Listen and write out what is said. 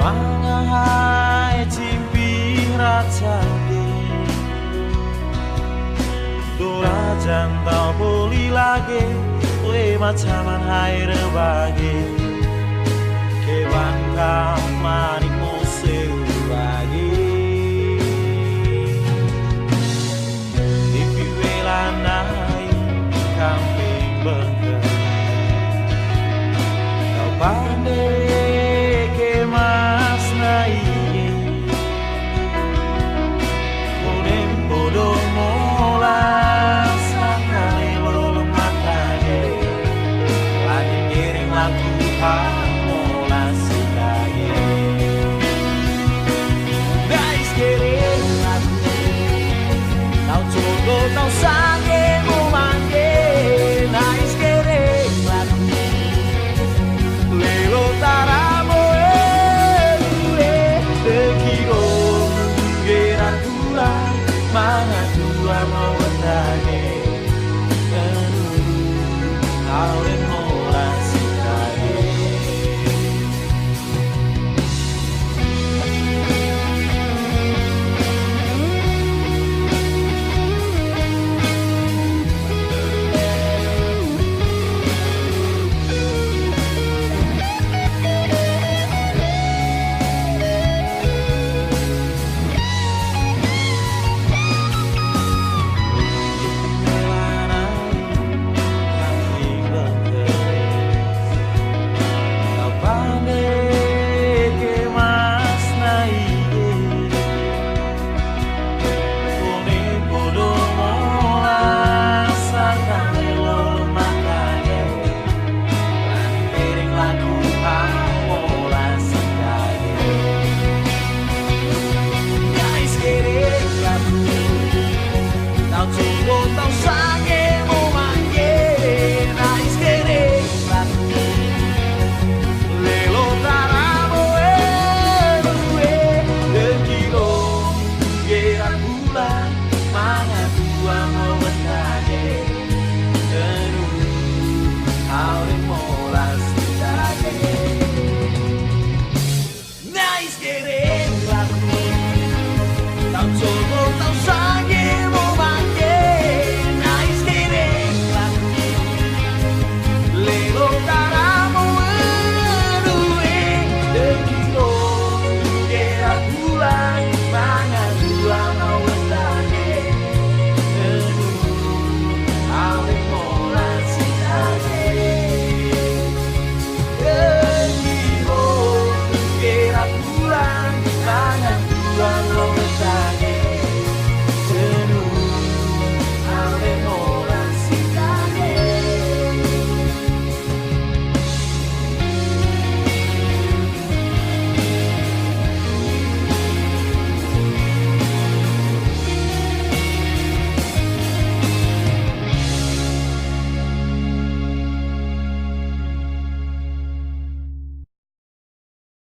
Mangahai cimpi rajane Dora jantau poli lagi Kue macaman hai rebagi Kewan kau manikmu sebagi Dipi welanai kamping bengkel Kau pandai ke mas nai Kuning bodoh mola Sakane lo matane Lagi ngiring lagu mola sikage Guys kiring lagu Tau coba tau sange mangge Nice kiring lagu Lelo taramo Tekiro Geran dua Mana dua mau wendane Aure mola sikage Nice, get it.